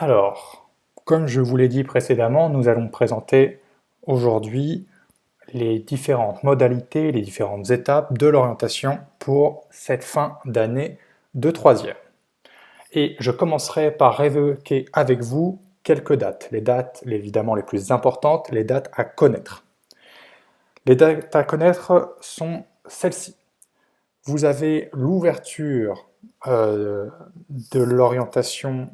Alors, comme je vous l'ai dit précédemment, nous allons présenter aujourd'hui les différentes modalités, les différentes étapes de l'orientation pour cette fin d'année de troisième. Et je commencerai par évoquer avec vous quelques dates. Les dates, évidemment, les plus importantes, les dates à connaître. Les dates à connaître sont celles-ci. Vous avez l'ouverture de l'orientation,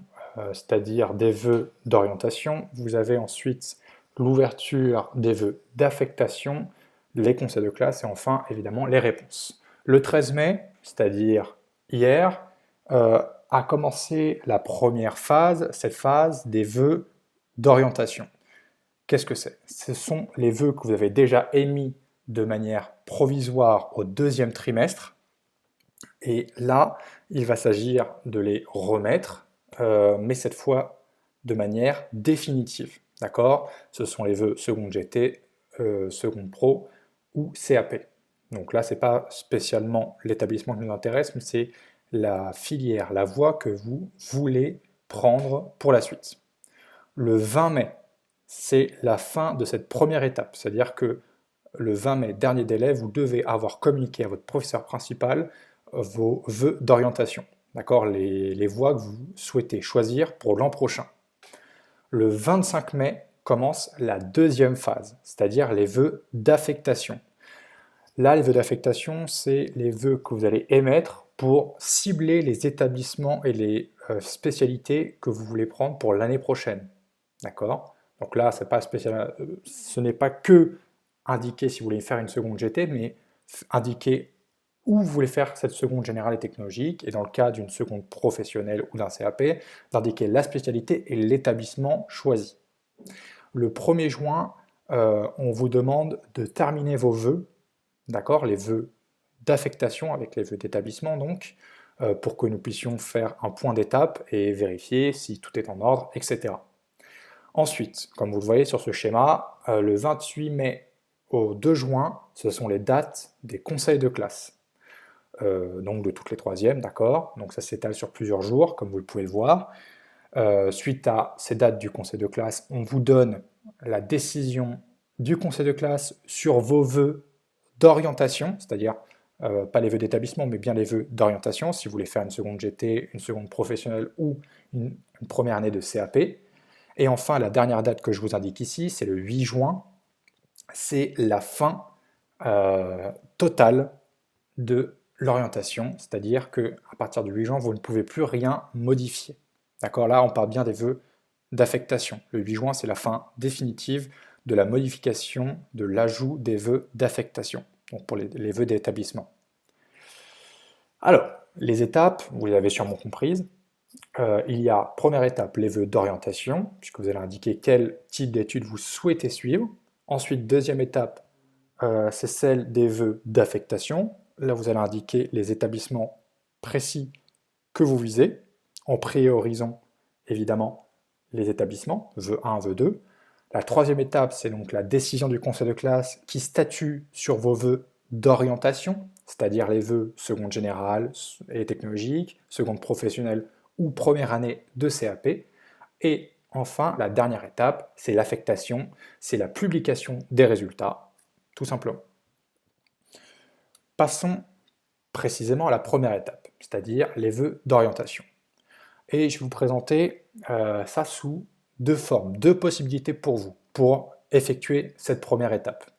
c'est-à-dire des vœux d'orientation. Vous avez ensuite l'ouverture des vœux d'affectation, les conseils de classe et enfin, évidemment, les réponses. Le 13 mai, c'est-à-dire hier, a commencé la première phase, cette phase des vœux d'orientation. Qu'est-ce que c'est? Ce sont les vœux que vous avez déjà émis de manière provisoire au deuxième trimestre. Et là, il va s'agir de les remettre, mais cette fois de manière définitive. D'accord? Ce sont les vœux seconde GT, seconde pro ou CAP. Donc là, ce n'est pas spécialement l'établissement qui nous intéresse, mais c'est la filière, la voie que vous voulez prendre pour la suite. Le 20 mai, c'est la fin de cette première étape, c'est-à-dire que le 20 mai, dernier délai, vous devez avoir communiqué à votre professeur principal vos vœux d'orientation, d'accord, les voies que vous souhaitez choisir pour l'an prochain. Le 25 mai commence la deuxième phase, c'est-à-dire les vœux d'affectation. Là, les vœux d'affectation, c'est les vœux que vous allez émettre pour cibler les établissements et les spécialités que vous voulez prendre pour l'année prochaine. D'accord? Donc là, ce n'est pas que indiquer si vous voulez faire une seconde GT, mais indiquer où vous voulez faire cette seconde générale et technologique, et dans le cas d'une seconde professionnelle ou d'un CAP, d'indiquer la spécialité et l'établissement choisi. Le 1er juin, on vous demande de terminer vos vœux, d'accord, les vœux d'affectation avec les vœux d'établissement, donc, pour que nous puissions faire un point d'étape et vérifier si tout est en ordre, etc. Ensuite, comme vous le voyez sur ce schéma, le 28 mai au 2 juin, ce sont les dates des conseils de classe. Donc de toutes les troisièmes, d'accord? Donc ça s'étale sur plusieurs jours, comme vous pouvez le voir. Suite à ces dates du conseil de classe, on vous donne la décision du conseil de classe sur vos vœux d'orientation, c'est-à-dire pas les vœux d'établissement, mais bien les vœux d'orientation, si vous voulez faire une seconde GT, une seconde professionnelle ou une première année de CAP. Et enfin, la dernière date que je vous indique ici, c'est le 8 juin, c'est la fin totale de l'orientation, c'est-à-dire qu'à partir du 8 juin, vous ne pouvez plus rien modifier. D'accord? Là, on parle bien des vœux d'affectation. Le 8 juin, c'est la fin définitive de la modification, de l'ajout des vœux d'affectation, donc pour les vœux d'établissement. Alors, les étapes, vous les avez sûrement comprises. Il y a, première étape, les vœux d'orientation, puisque vous allez indiquer quel type d'études vous souhaitez suivre. Ensuite, deuxième étape, c'est celle des vœux d'affectation. Là, vous allez indiquer les établissements précis que vous visez, en priorisant évidemment les établissements, vœux 1, vœux 2. La troisième étape, c'est donc la décision du conseil de classe qui statue sur vos vœux d'orientation, c'est-à-dire les vœux seconde générale et technologique, seconde professionnelle ou première année de CAP. Et enfin, la dernière étape, c'est l'affectation, c'est la publication des résultats, tout simplement. Passons précisément à la première étape, c'est-à-dire les vœux d'orientation. Et je vais vous présenter ça sous deux formes, deux possibilités pour vous, pour effectuer cette première étape.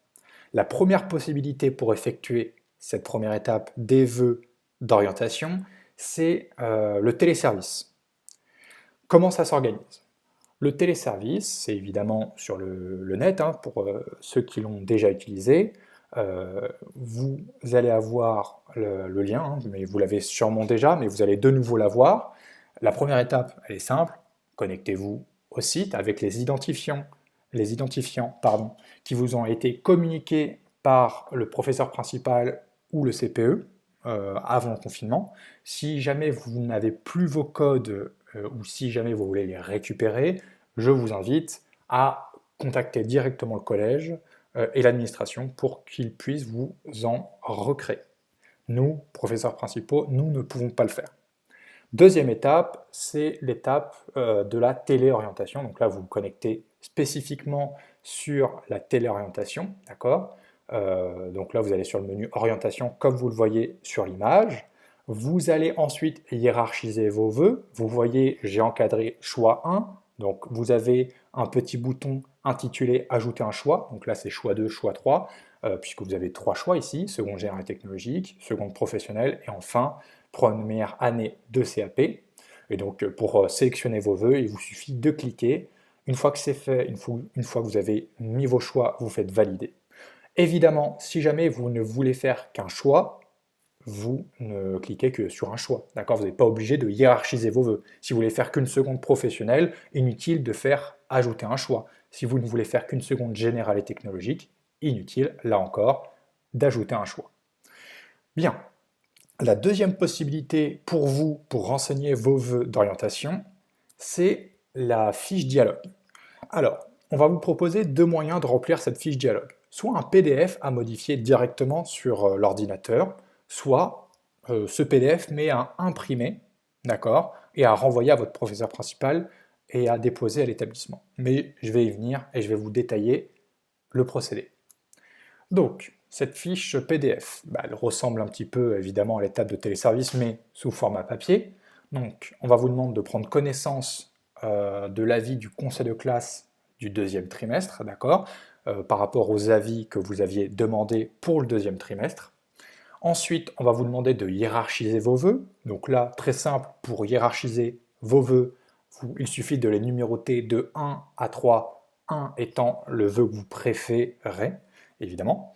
La première possibilité pour effectuer cette première étape des vœux d'orientation, c'est le téléservice. Comment ça s'organise? Le téléservice, c'est évidemment sur le net, hein, pour ceux qui l'ont déjà utilisé. Vous allez avoir le lien, hein, mais vous l'avez sûrement déjà, mais vous allez de nouveau l'avoir. La première étape, elle est simple. Connectez-vous au site avec les identifiants qui vous ont été communiqués par le professeur principal ou le CPE avant le confinement. Si jamais vous n'avez plus vos codes ou si jamais vous voulez les récupérer, je vous invite à contacter directement le collège et l'administration pour qu'ils puissent vous en recréer. Nous, professeurs principaux, nous ne pouvons pas le faire. Deuxième étape, c'est l'étape de la téléorientation. Donc là, vous vous connectez spécifiquement sur la téléorientation, d'accord? Donc là, vous allez sur le menu orientation comme vous le voyez sur l'image. Vous allez ensuite hiérarchiser vos vœux. Vous voyez, j'ai encadré choix 1. Donc vous avez un petit bouton intitulé ajouter un choix. Donc là, c'est choix 2, choix 3, puisque vous avez 3 choix ici, seconde générale technologique, seconde professionnelle et enfin première année de CAP. Et donc pour sélectionner vos vœux, il vous suffit de cliquer. Une fois que c'est fait, une fois que vous avez mis vos choix, vous faites valider. Évidemment, si jamais vous ne voulez faire qu'un choix, vous ne cliquez que sur un choix. D'accord? Vous n'êtes pas obligé de hiérarchiser vos vœux. Si vous voulez faire qu'une seconde professionnelle, inutile de faire ajouter un choix. Si vous ne voulez faire qu'une seconde générale et technologique, inutile, là encore, d'ajouter un choix. Bien. La deuxième possibilité pour vous, pour renseigner vos vœux d'orientation, c'est la fiche dialogue. Alors, on va vous proposer deux moyens de remplir cette fiche dialogue. Soit un PDF à modifier directement sur l'ordinateur, soit ce PDF mais à imprimer, d'accord, et à renvoyer à votre professeur principal et à déposer à l'établissement. Mais je vais y venir et je vais vous détailler le procédé. Donc, cette fiche PDF, elle ressemble un petit peu évidemment à l'étape de téléservice, mais sous format papier. Donc, on va vous demander de prendre connaissance de l'avis du conseil de classe du deuxième trimestre, d'accord, par rapport aux avis que vous aviez demandés pour le deuxième trimestre. Ensuite, on va vous demander de hiérarchiser vos vœux. Donc là, très simple, pour hiérarchiser vos vœux, il suffit de les numéroter de 1 à 3, 1 étant le vœu que vous préférez, évidemment.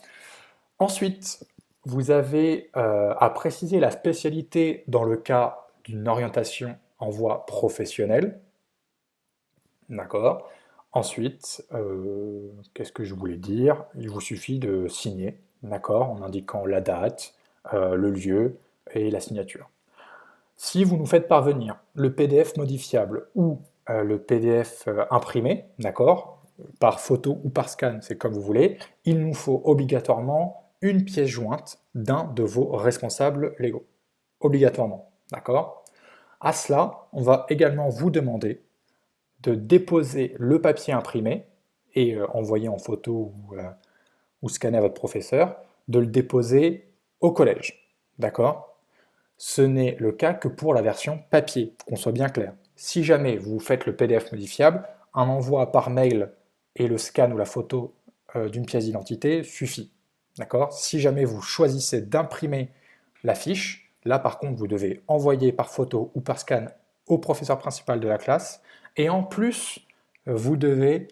Ensuite, vous avez à préciser la spécialité dans le cas d'une orientation en voie professionnelle. D'accord. Ensuite, qu'est-ce que je voulais dire? Il vous suffit de signer, d'accord, en indiquant la date, le lieu et la signature. Si vous nous faites parvenir le PDF modifiable ou le PDF imprimé, d'accord, par photo ou par scan, c'est comme vous voulez, il nous faut obligatoirement une pièce jointe d'un de vos responsables légaux. Obligatoirement, d'accord? À cela, on va également vous demander de déposer le papier imprimé et envoyer en photo ou scanner à votre professeur, de le déposer au collège, d'accord? Ce n'est le cas que pour la version papier, qu'on soit bien clair. Si jamais vous faites le PDF modifiable, un envoi par mail et le scan ou la photo d'une pièce d'identité suffit. D'accord? Si jamais vous choisissez d'imprimer la fiche, là par contre vous devez envoyer par photo ou par scan au professeur principal de la classe et en plus vous devez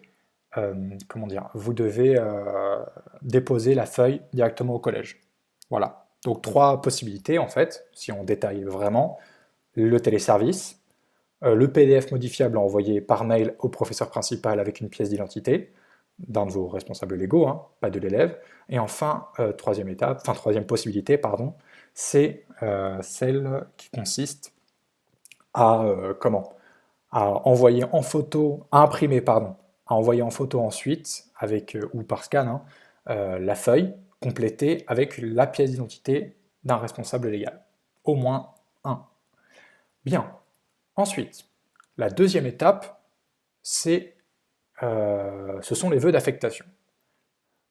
déposer la feuille directement au collège. Voilà. Donc trois possibilités en fait, si on détaille vraiment, le téléservice, le PDF modifiable envoyé par mail au professeur principal avec une pièce d'identité d'un de vos responsables légaux, hein, pas de l'élève, et enfin troisième possibilité, c'est celle qui consiste à envoyer en photo, à imprimer, à envoyer en photo ensuite avec ou par scan la feuille complétée avec la pièce d'identité d'un responsable légal. Au moins un. Bien. Ensuite, la deuxième étape, ce sont les vœux d'affectation.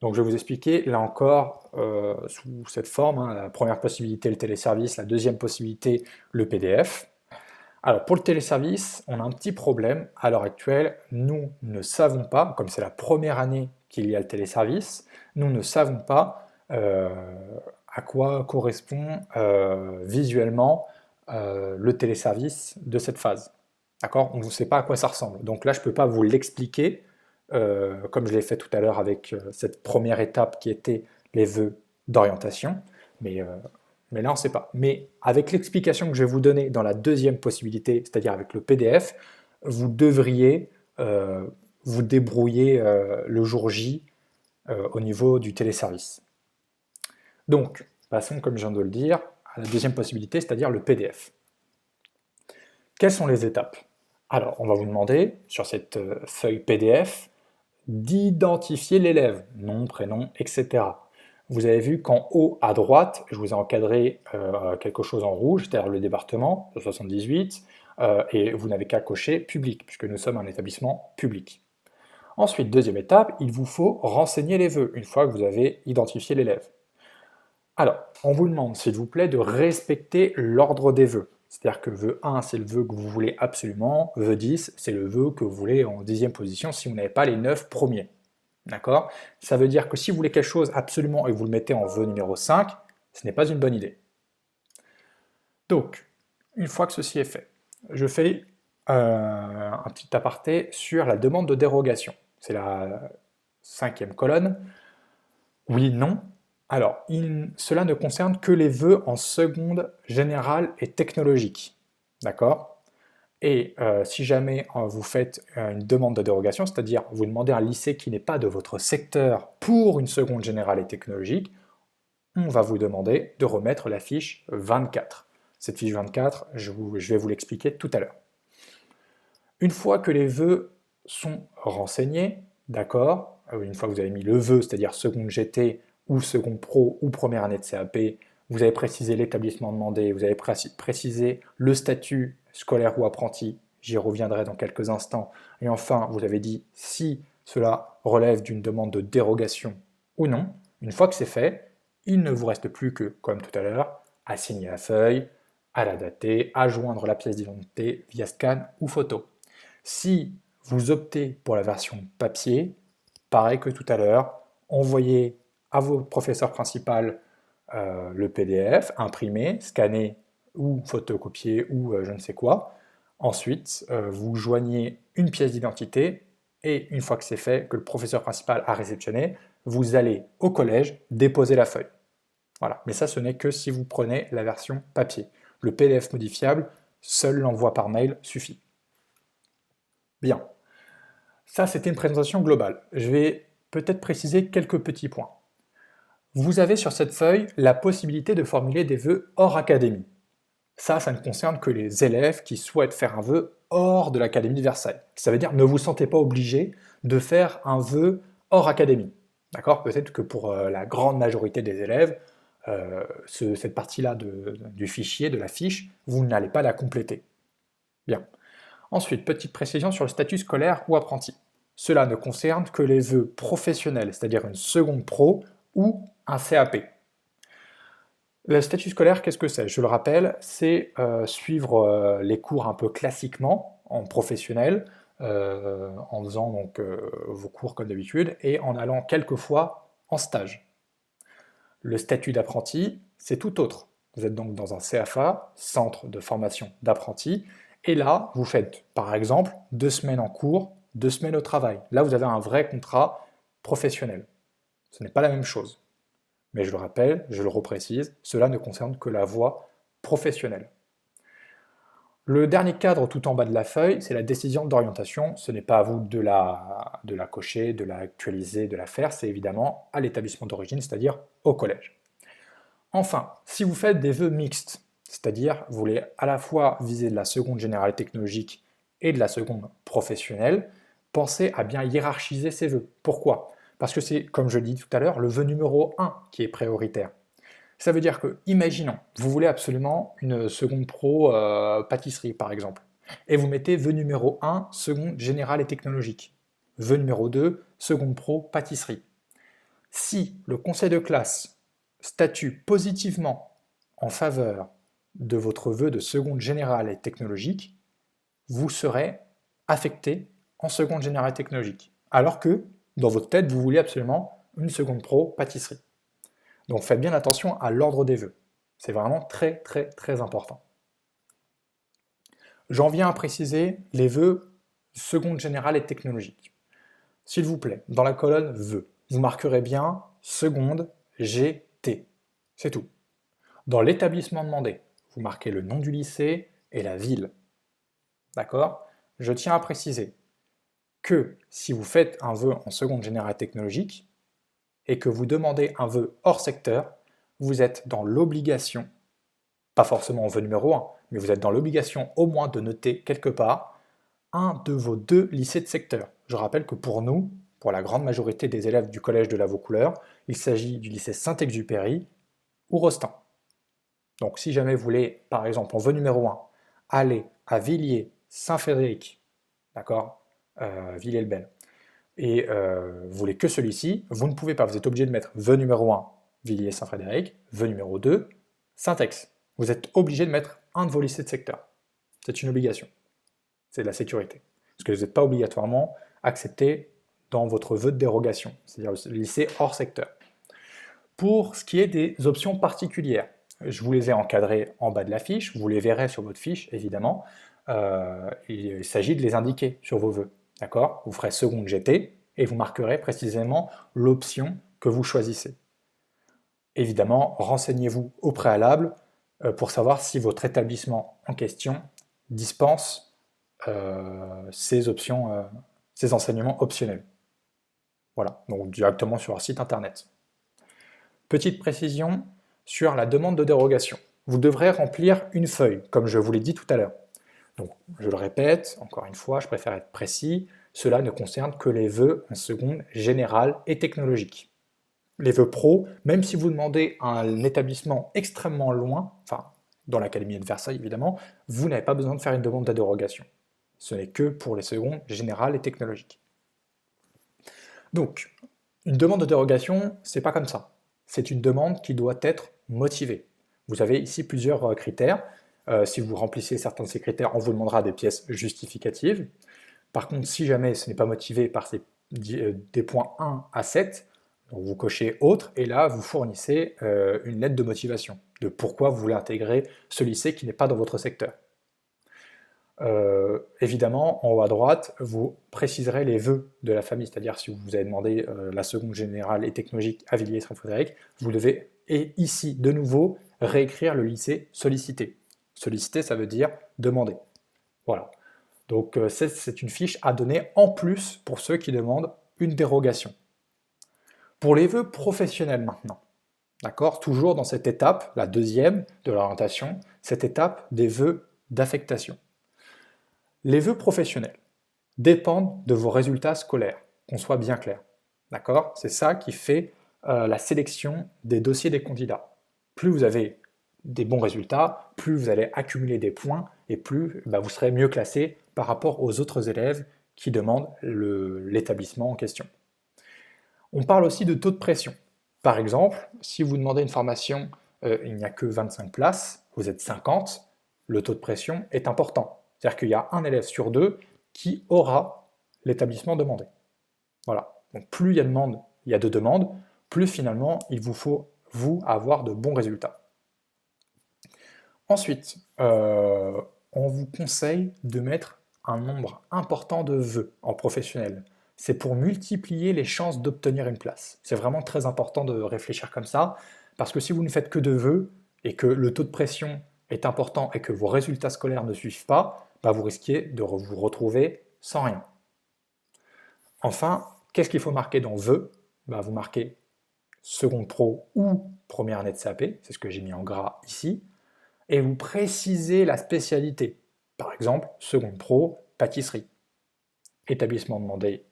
Donc je vais vous expliquer, là encore, sous cette forme, la première possibilité, le téléservice, la deuxième possibilité, le PDF. Alors pour le téléservice, on a un petit problème. À l'heure actuelle, nous ne savons pas, comme c'est la première année qu'il y a le téléservice, nous ne savons pas à quoi correspond visuellement le téléservice de cette phase. D'accord? On ne sait pas à quoi ça ressemble. Donc là, je ne peux pas vous l'expliquer, comme je l'ai fait tout à l'heure avec cette première étape qui était les vœux d'orientation, mais là, on ne sait pas. Mais avec l'explication que je vais vous donner dans la deuxième possibilité, c'est-à-dire avec le PDF, vous devriez vous débrouiller le jour J au niveau du téléservice. Donc, passons, comme je viens de le dire, à la deuxième possibilité, c'est-à-dire le PDF. Quelles sont les étapes? Alors, on va vous demander, sur cette feuille PDF, d'identifier l'élève, nom, prénom, etc. vous avez vu qu'en haut à droite, je vous ai encadré quelque chose en rouge, c'est-à-dire le département de 78, et vous n'avez qu'à cocher public, puisque nous sommes un établissement public. Ensuite, deuxième étape, il vous faut renseigner les vœux, une fois que vous avez identifié l'élève. Alors, on vous demande, s'il vous plaît, de respecter l'ordre des vœux. C'est-à-dire que vœu 1, c'est le vœu que vous voulez absolument, vœu 10, c'est le vœu que vous voulez en 10e position si vous n'avez pas les 9 premiers. D'accord? Ça veut dire que si vous voulez quelque chose absolument et que vous le mettez en vœu numéro 5, ce n'est pas une bonne idée. Donc, une fois que ceci est fait, je fais un petit aparté sur la demande de dérogation. C'est la 5e colonne. Oui, non. Alors, cela ne concerne que les vœux en seconde générale et technologique. D'accord? Et si jamais vous faites une demande de dérogation, c'est-à-dire vous demandez à un lycée qui n'est pas de votre secteur pour une seconde générale et technologique, on va vous demander de remettre la fiche 24. Cette fiche 24, je vais vous l'expliquer tout à l'heure. Une fois que les vœux sont renseignés, d'accord, une fois que vous avez mis le vœu, c'est-à-dire seconde GT ou seconde pro ou première année de CAP, vous avez précisé l'établissement demandé, vous avez précisé le statut scolaire ou apprenti, j'y reviendrai dans quelques instants, et enfin vous avez dit si cela relève d'une demande de dérogation ou non. Une fois que c'est fait, il ne vous reste plus que, comme tout à l'heure, à signer la feuille, à la dater, à joindre la pièce d'identité via scan ou photo. Si vous optez pour la version papier, pareil que tout à l'heure, envoyez à votre professeur principal le PDF, imprimé, scanné ou photocopié ou je ne sais quoi. Ensuite, vous joignez une pièce d'identité et une fois que c'est fait, que le professeur principal a réceptionné, vous allez au collège déposer la feuille. Voilà, mais ça ce n'est que si vous prenez la version papier. Le PDF modifiable, seul l'envoi par mail suffit. Bien, ça c'était une présentation globale. Je vais peut-être préciser quelques petits points. Vous avez sur cette feuille la possibilité de formuler des vœux hors académie. Ça ne concerne que les élèves qui souhaitent faire un vœu hors de l'Académie de Versailles. Ça veut dire ne vous sentez pas obligé de faire un vœu hors académie. D'accord? Peut-être que pour la grande majorité des élèves, cette partie-là du fichier, de la fiche, vous n'allez pas la compléter. Bien. Ensuite, petite précision sur le statut scolaire ou apprenti. Cela ne concerne que les vœux professionnels, c'est-à-dire une seconde pro ou un CAP. Le statut scolaire, qu'est-ce que c'est? Je le rappelle, c'est suivre les cours un peu classiquement, en professionnel, en faisant donc vos cours comme d'habitude, et en allant quelquefois en stage. Le statut d'apprenti, c'est tout autre. Vous êtes donc dans un CFA, Centre de formation d'apprentis, et là, vous faites par exemple 2 semaines en cours, 2 semaines au travail. Là, vous avez un vrai contrat professionnel. Ce n'est pas la même chose. Mais je le rappelle, je le reprécise, cela ne concerne que la voie professionnelle. Le dernier cadre tout en bas de la feuille, c'est la décision d'orientation. Ce n'est pas à vous de la cocher, de la actualiser, de la faire, c'est évidemment à l'établissement d'origine, c'est-à-dire au collège. Enfin, si vous faites des vœux mixtes, c'est-à-dire vous voulez à la fois viser de la seconde générale technologique et de la seconde professionnelle, pensez à bien hiérarchiser ces vœux. Pourquoi? Parce que c'est, comme je l'ai dit tout à l'heure, le vœu numéro 1 qui est prioritaire. Ça veut dire que, imaginons, vous voulez absolument une seconde pro pâtisserie par exemple, et vous mettez vœu numéro 1, seconde générale et technologique. Vœu numéro 2, seconde pro pâtisserie. Si le conseil de classe statue positivement en faveur de votre vœu de seconde générale et technologique, vous serez affecté en seconde générale et technologique. Alors que, dans votre tête, vous voulez absolument une seconde pro pâtisserie. Donc faites bien attention à l'ordre des vœux. C'est vraiment très très très important. J'en viens à préciser les vœux seconde générale et technologique. S'il vous plaît, dans la colonne vœux, vous marquerez bien seconde GT. C'est tout. Dans l'établissement demandé, vous marquez le nom du lycée et la ville. D'accord? Je tiens à préciser que si vous faites un vœu en seconde générale technologique et que vous demandez un vœu hors secteur, vous êtes dans l'obligation, pas forcément au vœu numéro 1, mais vous êtes dans l'obligation au moins de noter quelque part un de vos 2 lycées de secteur. Je rappelle que pour nous, pour la grande majorité des élèves du collège de la Vaucouleurs, il s'agit du lycée Saint-Exupéry ou Rostand. Donc si jamais vous voulez, par exemple, en vœu numéro 1, aller à Villiers, Saint-Frédéric, d'accord, Villiers-le-Bel, et vous voulez que celui-ci, vous ne pouvez pas, vous êtes obligé de mettre vœu numéro 1, Villiers-Saint-Frédéric, vœu numéro 2, Saint-Ex. Vous êtes obligé de mettre un de vos lycées de secteur. C'est une obligation. C'est de la sécurité. Parce que vous n'êtes pas obligatoirement accepté dans votre vœu de dérogation, c'est-à-dire le lycée hors secteur. Pour ce qui est des options particulières, je vous les ai encadrées en bas de la fiche, vous les verrez sur votre fiche évidemment. Il s'agit de les indiquer sur vos vœux. D'accord ? Vous ferez seconde GT et vous marquerez précisément l'option que vous choisissez. Évidemment, renseignez-vous au préalable pour savoir si votre établissement en question dispense ces options, ces enseignements optionnels. Voilà, donc directement sur leur site internet. Petite précision sur la demande de dérogation. Vous devrez remplir une feuille, comme je vous l'ai dit tout à l'heure. Donc, je le répète, encore une fois, je préfère être précis, cela ne concerne que les vœux en seconde générale et technologique. Les vœux pro, même si vous demandez à un établissement extrêmement loin, enfin, dans l'Académie de Versailles évidemment, vous n'avez pas besoin de faire une demande de dérogation. Ce n'est que pour les secondes générales et technologiques. Donc, une demande de dérogation, c'est pas comme ça. C'est une demande qui doit être motivée. Vous avez ici plusieurs critères. Si vous remplissez certains de ces critères, on vous demandera des pièces justificatives. Par contre, si jamais ce n'est pas motivé par des points 1 à 7, donc vous cochez autre, et là, vous fournissez une lettre de motivation, de pourquoi vous voulez intégrer ce lycée qui n'est pas dans votre secteur. Évidemment, en haut à droite, vous préciserez les vœux de la famille, c'est-à-dire si vous avez demandé la seconde générale et technologique à Villiers-Saint-Frédéric, vous devez, et ici, de nouveau, réécrire le lycée sollicité. Solliciter, ça veut dire demander. Voilà. Donc c'est une fiche à donner en plus pour ceux qui demandent une dérogation. Pour les vœux professionnels maintenant, d'accord, toujours dans cette étape, la deuxième de l'orientation, cette étape des vœux d'affectation. Les vœux professionnels dépendent de vos résultats scolaires, qu'on soit bien clair. D'accord ? C'est ça qui fait la sélection des dossiers des candidats. Plus vous avez des bons résultats, plus vous allez accumuler des points et plus vous serez mieux classé par rapport aux autres élèves qui demandent l'établissement en question. On parle aussi de taux de pression. Par exemple, si vous demandez une formation, il n'y a que 25 places, vous êtes 50, le taux de pression est important. C'est-à-dire qu'il y a un élève sur deux qui aura l'établissement demandé. Voilà. Donc plus il y a de demandes, plus finalement il vous faut, vous, avoir de bons résultats. Ensuite, on vous conseille de mettre un nombre important de vœux en professionnel. C'est pour multiplier les chances d'obtenir une place. C'est vraiment très important de réfléchir comme ça, parce que si vous ne faites que de vœux et que le taux de pression est important et que vos résultats scolaires ne suivent pas, vous risquez de vous retrouver sans rien. Enfin, qu'est-ce qu'il faut marquer dans vœux ? Vous marquez seconde pro ou première année de CAP, c'est ce que j'ai mis en gras ici, et vous précisez la spécialité. Par exemple, seconde pro, pâtisserie. Établissement demandé,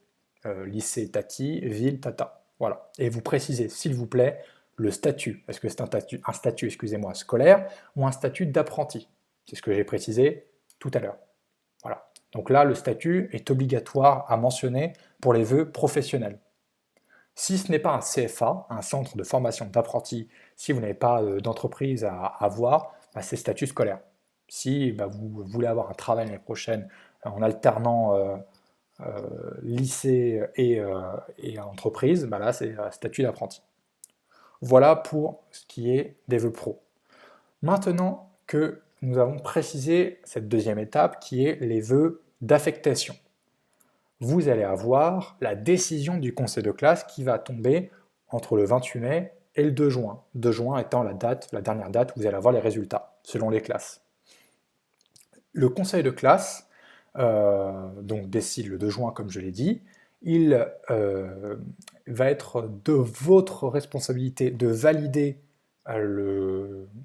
lycée Tati, ville Tata. Voilà. Et vous précisez, s'il vous plaît, le statut. Est-ce que c'est un statut excusez-moi, scolaire ou un statut d'apprenti ? C'est ce que j'ai précisé tout à l'heure. Voilà. Donc là, le statut est obligatoire à mentionner pour les vœux professionnels. Si ce n'est pas un CFA, un centre de formation d'apprentis, si vous n'avez pas d'entreprise à avoir, c'est statut scolaire. Si vous voulez avoir un travail l'année prochaine en alternant lycée et entreprise, là c'est statut d'apprenti. Voilà pour ce qui est des vœux pro. Maintenant que nous avons précisé cette deuxième étape qui est les vœux d'affectation, vous allez avoir la décision du conseil de classe qui va tomber entre le 28 mai et le 2 juin. 2 juin étant la dernière date où vous allez avoir les résultats, selon les classes. Le conseil de classe donc décide le 2 juin, comme je l'ai dit. Il va être de votre responsabilité de valider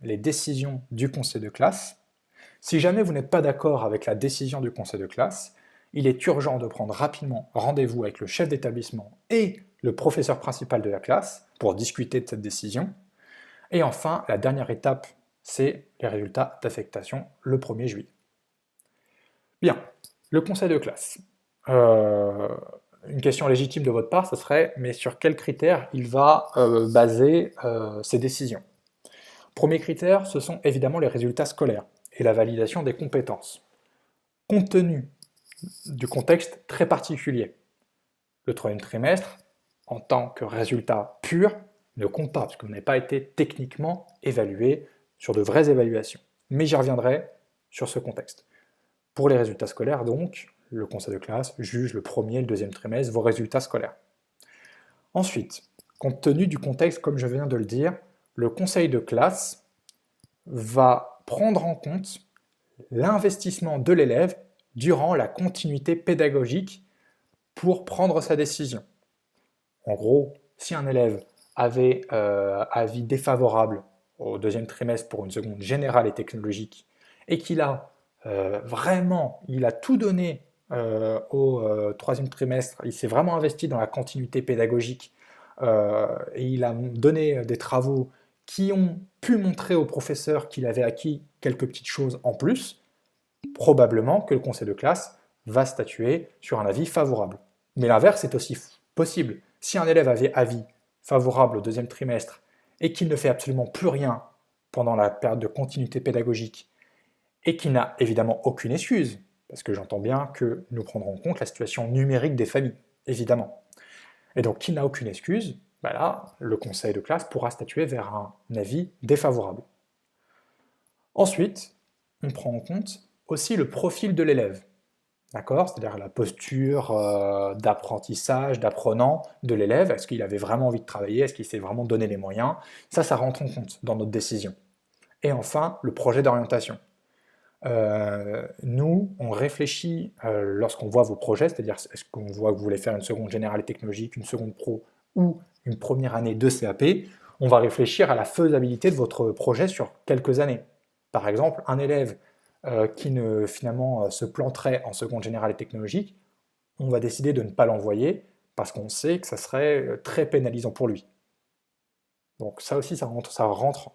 les décisions du conseil de classe. Si jamais vous n'êtes pas d'accord avec la décision du conseil de classe, il est urgent de prendre rapidement rendez-vous avec le chef d'établissement et le professeur principal de la classe pour discuter de cette décision. Et enfin, la dernière étape, c'est les résultats d'affectation le 1er juillet. Bien, le conseil de classe. Une question légitime de votre part, ce serait, mais sur quels critères il va baser ses décisions? Premier critère, ce sont évidemment les résultats scolaires et la validation des compétences. Compte tenu du contexte très particulier, le 3e trimestre, en tant que résultat pur, ne compte pas, parce que vous n'avez pas été techniquement évalué sur de vraies évaluations. Mais j'y reviendrai sur ce contexte. Pour les résultats scolaires, donc, le conseil de classe juge le 1er et le 2e trimestre vos résultats scolaires. Ensuite, compte tenu du contexte, comme je viens de le dire, le conseil de classe va prendre en compte l'investissement de l'élève durant la continuité pédagogique pour prendre sa décision. En gros, si un élève avait avis défavorable au 2e trimestre pour une seconde générale et technologique et qu'il a il a tout donné au 3e trimestre, il s'est vraiment investi dans la continuité pédagogique et il a donné des travaux qui ont pu montrer au professeur qu'il avait acquis quelques petites choses en plus, probablement que le conseil de classe va statuer sur un avis favorable. Mais l'inverse est aussi possible. Si un élève avait avis favorable au 2e trimestre et qu'il ne fait absolument plus rien pendant la période de continuité pédagogique et qu'il n'a évidemment aucune excuse, parce que j'entends bien que nous prendrons en compte la situation numérique des familles, évidemment. Et donc, qu'il n'a aucune excuse, bah là, le conseil de classe pourra statuer vers un avis défavorable. Ensuite, on prend en compte aussi le profil de l'élève, d'accord? C'est-à-dire la posture d'apprentissage, d'apprenant de l'élève. Est-ce qu'il avait vraiment envie de travailler? Est-ce qu'il s'est vraiment donné les moyens? Ça rentre en compte dans notre décision. Et enfin, le projet d'orientation. Nous, on réfléchit lorsqu'on voit vos projets, c'est-à-dire est-ce qu'on voit que vous voulez faire une seconde générale et technologique, une seconde pro ou une première année de CAP, on va réfléchir à la faisabilité de votre projet sur quelques années. Par exemple, un élève qui finalement se planterait en seconde générale et technologique, on va décider de ne pas l'envoyer parce qu'on sait que ça serait très pénalisant pour lui. Donc ça aussi, ça rentre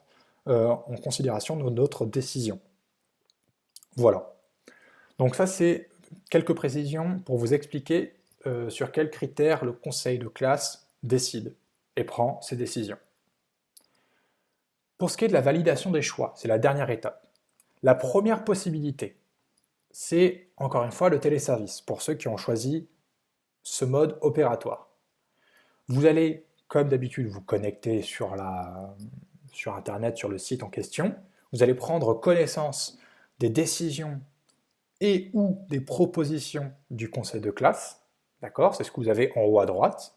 en considération de notre décision. Voilà. Donc ça, c'est quelques précisions pour vous expliquer sur quels critères le conseil de classe décide et prend ses décisions. Pour ce qui est de la validation des choix, c'est la dernière étape. La première possibilité, c'est encore une fois le téléservice, pour ceux qui ont choisi ce mode opératoire. Vous allez, comme d'habitude, vous connecter sur Internet, sur le site en question. Vous allez prendre connaissance des décisions et ou des propositions du conseil de classe. D'accord? C'est ce que vous avez en haut à droite.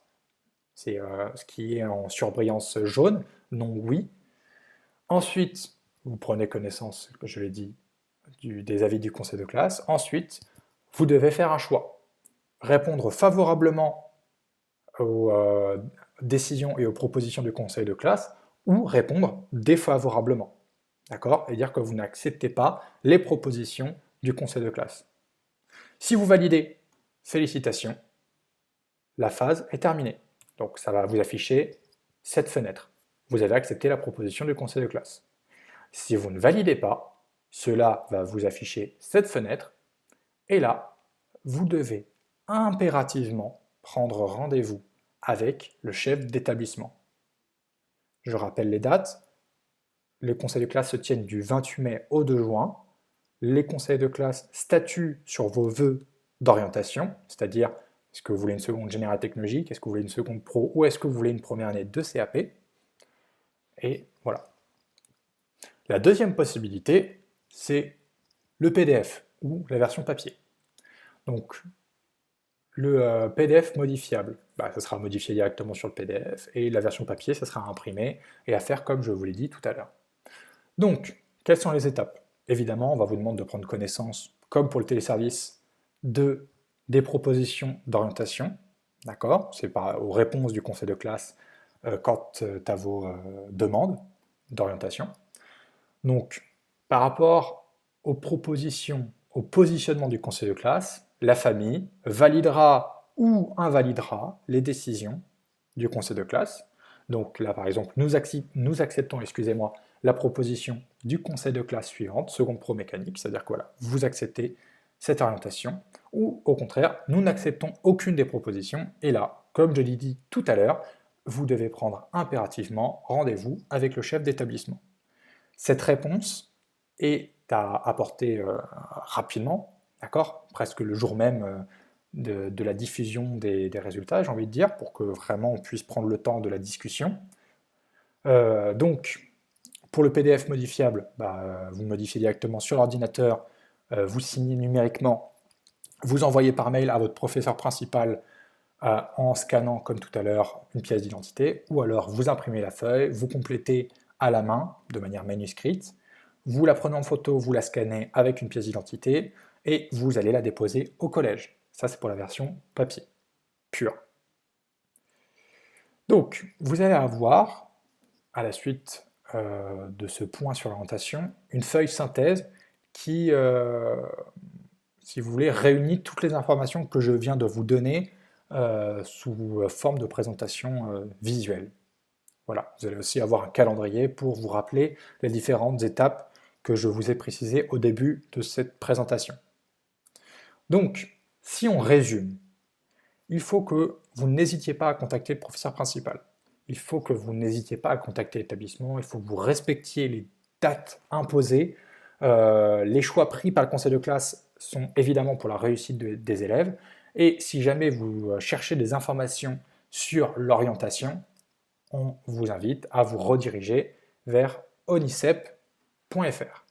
C'est ce qui est en surbrillance jaune, non oui. Ensuite, vous prenez connaissance, comme je l'ai dit, des avis du conseil de classe. Ensuite, vous devez faire un choix. Répondre favorablement aux décisions et aux propositions du conseil de classe ou répondre défavorablement. D'accord? Et dire que vous n'acceptez pas les propositions du conseil de classe. Si vous validez, félicitations, la phase est terminée. Donc ça va vous afficher cette fenêtre. Vous avez accepté la proposition du conseil de classe. Si vous ne validez pas, cela va vous afficher cette fenêtre, et là, vous devez impérativement prendre rendez-vous avec le chef d'établissement. Je rappelle les dates. Les conseils de classe se tiennent du 28 mai au 2 juin. Les conseils de classe statuent sur vos vœux d'orientation, c'est-à-dire est-ce que vous voulez une seconde générale technologique, est-ce que vous voulez une seconde pro ou est-ce que vous voulez une première année de CAP. Et voilà. La deuxième possibilité, c'est le PDF ou la version papier. Donc, le PDF modifiable, ça sera modifié directement sur le PDF, et la version papier, ça sera imprimé et à faire comme je vous l'ai dit tout à l'heure. Donc, quelles sont les étapes? Évidemment, on va vous demander de prendre connaissance, comme pour le téléservice, des propositions d'orientation, d'accord? C'est aux réponses du conseil de classe quant à vos demandes d'orientation. Donc, par rapport aux propositions, au positionnement du conseil de classe, la famille validera ou invalidera les décisions du conseil de classe. Donc là, par exemple, nous acceptons, excusez-moi, la proposition du conseil de classe suivante, seconde pro mécanique, c'est-à-dire que voilà, vous acceptez cette orientation, ou au contraire, nous n'acceptons aucune des propositions, et là, comme je l'ai dit tout à l'heure, vous devez prendre impérativement rendez-vous avec le chef d'établissement. Cette réponse est à apporter rapidement, d'accord, presque le jour même de la diffusion des résultats, j'ai envie de dire, pour que vraiment on puisse prendre le temps de la discussion. Donc, pour le PDF modifiable, vous modifiez directement sur l'ordinateur, vous signez numériquement, vous envoyez par mail à votre professeur principal en scannant, comme tout à l'heure, une pièce d'identité, ou alors vous imprimez la feuille, vous complétez à la main, de manière manuscrite, vous la prenez en photo, vous la scannez avec une pièce d'identité, et vous allez la déposer au collège. Ça, c'est pour la version papier, pure. Donc, vous allez avoir, à la suite de ce point sur l'orientation, une feuille synthèse qui, si vous voulez, réunit toutes les informations que je viens de vous donner sous forme de présentation visuelle. Voilà, vous allez aussi avoir un calendrier pour vous rappeler les différentes étapes que je vous ai précisées au début de cette présentation. Donc, si on résume, il faut que vous n'hésitiez pas à contacter le professeur principal. Il faut que vous n'hésitiez pas à contacter l'établissement, il faut que vous respectiez les dates imposées. Les choix pris par le conseil de classe sont évidemment pour la réussite des élèves. Et si jamais vous cherchez des informations sur l'orientation, on vous invite à vous rediriger vers onicep.fr.